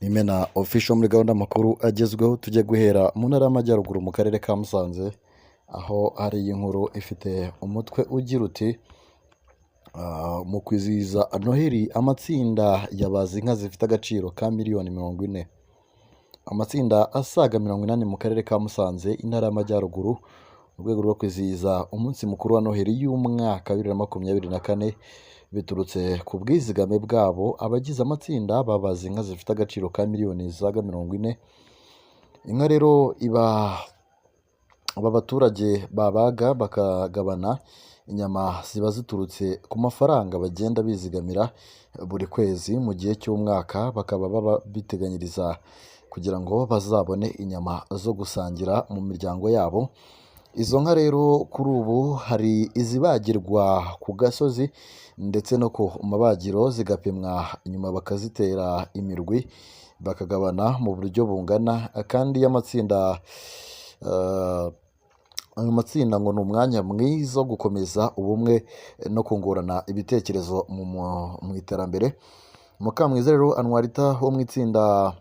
Imena official muri gahunda amakuru agezweho tujye guhera mu ntara y'amajyaruguru mu karere ka Musanze, aho hari iyi nkuru ifite umutwe ugira uti mu kwizihiza Noheli amatsinda yabaze inka zifite agaciro ka miliyoni 40. Amatsinda asaga 80 mu karere ka Musanze intara y'amajyaruguru mu rwego rwo kwizihiza umunsi mukuru wa Noheli y'umwaka 2024 biturutse ku bwizigame bwabo. Abagize amatsinda babaze inka zifite agaciro ka miliyoni zaga 40. Inka rero aba baturage babaga bakagabana inyama ziba ziturutse ku mafaranga bagenda bizigamira buri kwezi mu gihe cy'umwaka, bakaba baba biteganyiriza kugira ngo bazabone inyama zo gusangira mu miryango yabo. Izo nka rero kuri ubu hari izibagirwa ku gasozi ndetse no ku mabagiro zigapimwa, inyuma bakazitera imirwi bakagabana mu buryo bungana, kandi y'amatsinda ayo matsinda ngo ni umwanya mwiza wo gukomeza ubumwe no kungurana ibitekerezo mu iterambere. Mukamwiza rero Anwarita wo mu itsinda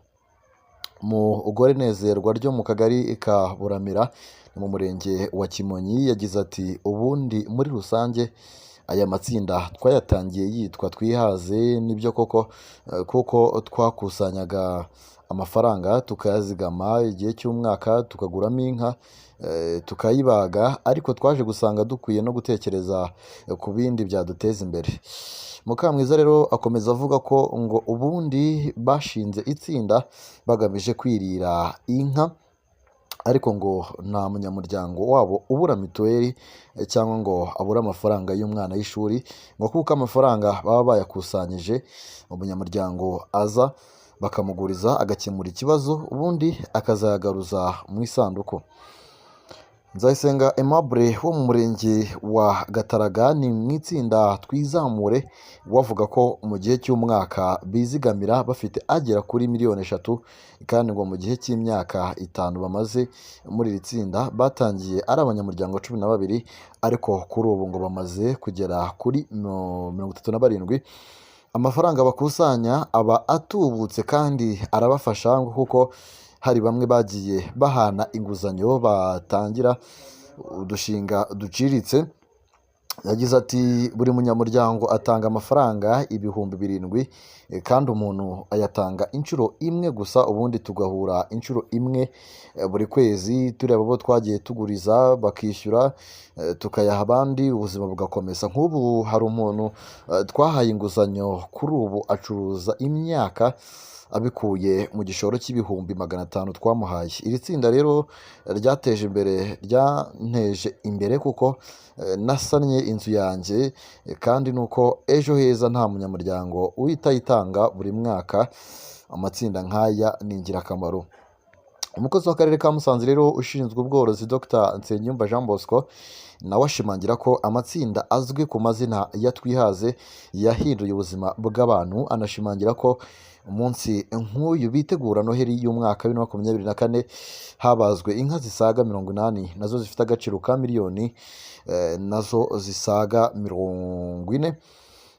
mugore nezerwa ryo mu kagari ka Buramira mu murenge wa Kimonyi yagize ati ubundi muri rusange aya matsinda twayatangiye yitwa Twihaze, nibyo koko kuko twakusanyaga amafaranga tukayazigama igihe cy'umwaka tukaguramo inka tukayibaga, ariko twaje gusanga dukwiye no gutekereza ku bindi byaduteza imbere. Mukamwiza rero akomeza avuga ko ngo ubundi bashinze itsinda bagamije kwirira inka, ariko ngo nta munyamuryango wabo ubura mituweli cyangwa ngo abura amafaranga y'umwana y'ishuri, ngo kuko amafaranga baba bayakusanyije umunyamuryango aza bakamuguriza agakemura ikibazo ubundi akazayagaruza mu isanduku. Nzayisenga Aimable wo mu murenge wa Gataraga ni mu itsinda Twizamure wavuga ko mu gihe cy'umwaka bizigamira bafite agera kuri miliyoni 3, kandi ngo mu gihe cy'imyaka 5 bamaze muri iri tsinda batangiye ari abanyamuryango 12, ariko kuri ubu ngo bamaze kugera kuri 37. Amafaranga bakusanya aba atubutse kandi arabafasha kuko hari bamwe bagiye bahana inguzanyo batangira udushinga duciriritse. Yagize ati buri munyamuryango atanga amafaranga 7,000, kandi umuntu ayatanga inshuro imwe gusa, ubundi tugahura inshuro imwe buri kwezi tureba abo twagiye tuguriza bakishyura tukayaha abandi, ubuzima bugakomeza. Nk'ubu hari umuntu twahaye inguzanyo kuri ubu acuruza imyaka abikuye mu gishoro cy'ibihumbi 500 twamuhaye. Iri tsinda rero ryanteje imbere kuko nasannye inzu yanjye, kandi nuko ejo heza nta munyamuryango uhita yitanga buri mwaka. Amatsinda nk'aya ni ingirakamaro. Umukozi w'akarere ka Musanze rero ushinzwe ubworozi Dr Nsengiyumva Jean Bosco nawe ashimangira ko amatsinda azwi ku mazina ya Twihaze yahinduye ubuzima bw'abantu. Anashimangira ko umunsi nk'uyu bitegura Noheli y'umwaka 2024 habazwe inka zisaga 80 nazo zifite agaciro ka miliyoni nazo zisaga 40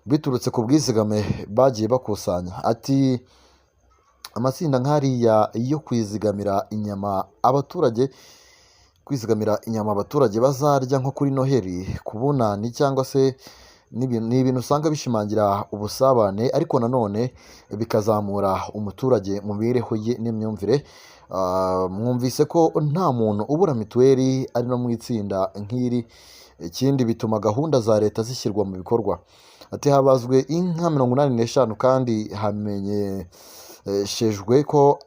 biturutse ku bwizigame bagiye bakusanya. Ati amatsinda nk'ariya yo kwizigamira inyama abaturage bazarya nko kuri Noheli ku bunani cyangwa se ni ibintu usanga bishimangira ubusabane, ariko nanone bikazamura umuturage mu mibereho ye n'imyumvire. Mwumvise ko nta muntu ubura mituweli ari no mu itsinda nk'iri. Ikindi bituma gahunda za leta zishyirwa mu bikorwa. Ati habazwe inka 85 kandi hamenyeshejwe ko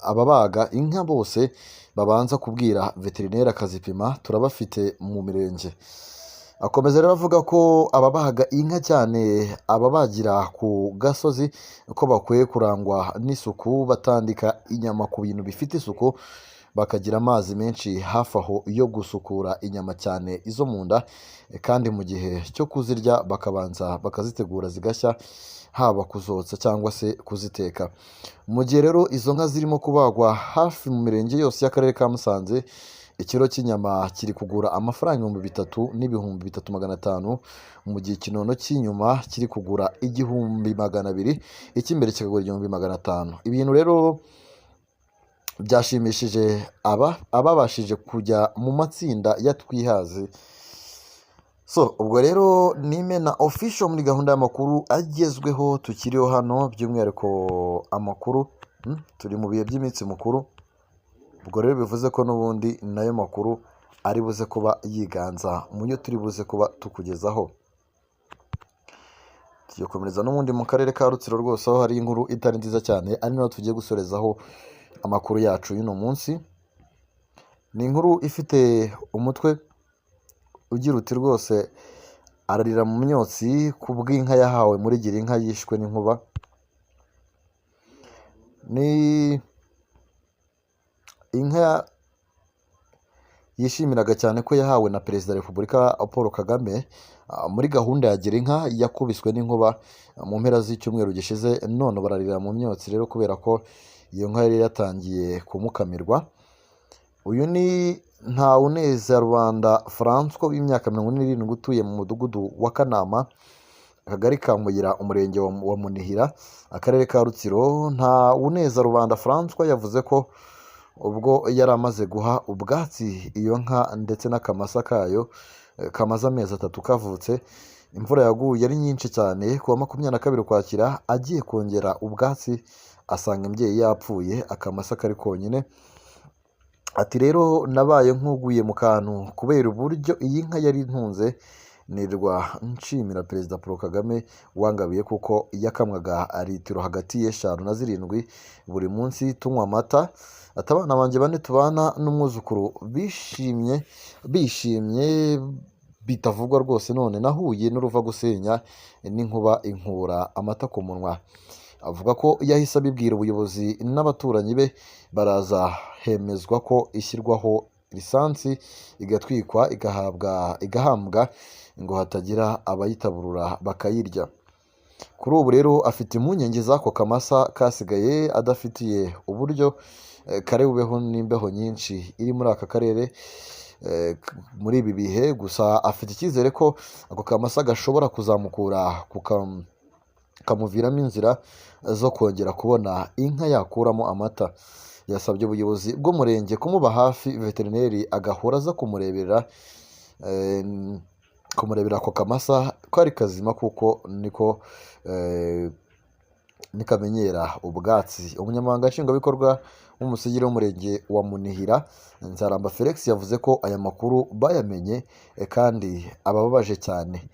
ababaga inka bose babanza kubwira veterineri akazipima, turabafite mu mirenge. Akomeza rero avuga ko ababaga inka cyane ababagira ku gasozi ko bakwiye kurangwa n'isuku, batandika inyama ku bintu bifite isuku, bakagira amazi menshi hafi aho yo gusukura inyama cyane izo mu nda, kandi mu gihe cyo kuzirya bakabanza bakazitegura zigashya, haba kuzotsa cyangwa se kuziteka. Mu gihe rero izo nka zirimo kubagwa hafi mu mirenge yose y'akarere ka Musanze, ikiro cy'inyama kiri kugura amafaranga ibihumbi bitatu n'ibihumbi 3,500, mu gihe ikinono cy'inyuma kiri kugura 1,200, icy'imbere kikagura 1,500. Ibintu rero byashimishije ababashije kujya mu matsinda ya Twihaze. So ubwo rero ni Imena official muri gahunda y'amakuru agezweho tukiriho hano, by'umwihariko amakuru turi mu bihe by'iminsi mukuru. Ubwo rero bivuze ko n'ubundi nayo makuru ari buze kuba yiganza mu yo turi buze kuba tukugezaho. Tugiye komereza n'ubundi mu karere ka Rutsiro rwose, aho hari inkuru itari nziza cyane, ari naho tugiye gusorezaho amakuru yacu y'uno munsi. Ni inkuru ifite umutwe ugira uti rwose ararira mu myotsi ku bw'inka yahawe muri Girinka yishwe n'inkuba. Ni inka yishimiraga cyane ko yahawe na Perezida wa Repubulika Paul Kagame muri gahunda ya Girinka, yakubiswe n'inkuba mu mpera z'icyumweru gishize. None bararira mu myotsi rero kubera ko iyo nka yari yatangiye kumukamirwa. Uyu ni Ntawuneza Rubanda François w'imyaka 47 utuye mu mudugudu wa Kanama, akagari ka Muyira, umurenge wa Munihira, akarere ka Rutsiro. Ntawuneza Rubanda François yavuze ko ubwo yari amaze guha ubwatsi iyo nka ndetse n'akamasa kayo kamaze amezi 3 kavutse, imvura yaguye ari nyinshi cyane. Ku wa 22 Ukwakira agiye kongera ubwatsi asanga imbyeyi yapfuye, akamasa kari konyine. Ati rero nabaye nk'uguye mu kantu kubera uburyo iyi nka yari intunze, nirwa nshimira Perezida Paul Kagame wangabiye kuko yakamwaga litiro hagati y'5 na 7 buri munsi tunywa amata. Ati abana banjye 4 tubana n'umwuzukuru bishimye bitavugwa rwose, none nahuye n'uruva gusenya n'inkuba inkura amata ku munwa. Avuga ko yahise abibwira ubuyobozi n'abaturanyi be, baraza hemezwa ko ishyirwaho lisansi igatwikwa igahambwa ngo hatagira abayitaburura bakayirya. Kuri ubu rero afite impungenge z'ako kamasa kasigaye adafitiye uburyo kare bubeho n'imbeho nyinshi iri muri aka karere muri ibi bihe. Gusa afite icyizere ko ako kamasa gashobora kuzamukura kamuviramo inzira zo kongera kubona inka yakuramo amata. Yasabye ubuyobozi bw'umurenge kumuba hafi, veterineri agahora aza kumurebera ako kamasa ko ari kazima kuko nikamenyera ubwatsi. Umunyamabanga nshingwabikorwa w'umusigire w'umurenge wa Munihira, Nzaramba Felix, yavuze ko aya makuru bayamenye kandi abababaje cyane.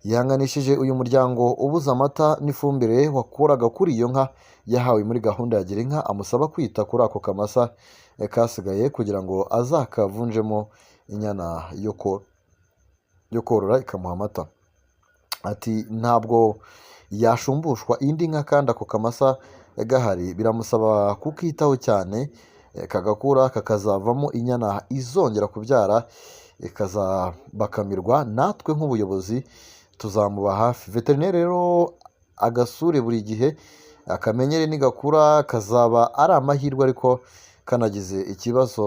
Yihanganishije uyu muryango ubuze amata n'ifumbire wakuraga kuri iyo nka yahawe muri gahunda ya Girinka, amusaba kwita kuri ako kamasa kasigaye kugira ngo azakavunjemo inyana yo korora ikamuha amata. Ati ntabwo yashumbushwa indi nka kandi ako kamasa gahari, biramusaba kukitaho cyane kagakura kakazavamo inyana izongera kubyara ikazabakamirwa. Natwe nk'ubuyobozi tuzamuba hafi. Veterineri rero agasure buri gihe akamenyere, nigakura kazaba ari amahirwe, ariko kanagize ikibazo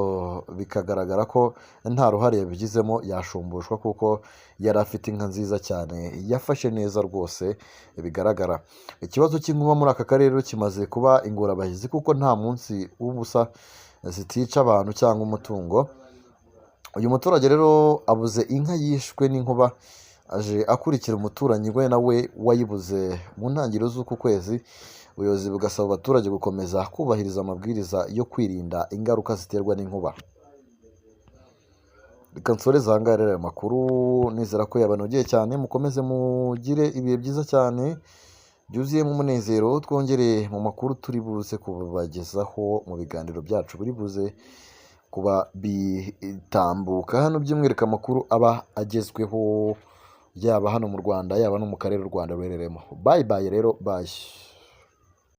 bikagaragara ko nta ruhare yabigizemo yashumbushwa kuko yari afite inka nziza cyane yafashe neza rwose bigaragara. Ikibazo cy'inkuba muri aka karere kimaze kuba ingorabahizi kuko nta munsi w'ubusa zitica abantu cyangwa umutungo. Uyu muturage rero abuze inka yishwe n'inkuba, aje akurikira umuturanyi we nawe wayibuze mu ntangiriro z'uku kwezi. Ubuyobozi bugasaba abaturage gukomeza kubahiriza amabwiriza yo kwirinda ingaruka ziterwa n'inkuba. Reka nsoreze aha ngaha rero aya makuru, nizera ko yabanogeye cyane. Mukomeze mugire ibihe byiza cyane byuzuyemo umunezero. Twongere mu makuru turi buze kubagezaho mu biganiro byacu biri buze kuba bitambuka hano, by'umwihariko amakuru aba agezweho yaba hano mu Rwanda yaba no mu karere u Rwanda ruherereyemo. Bye bye rero, bye.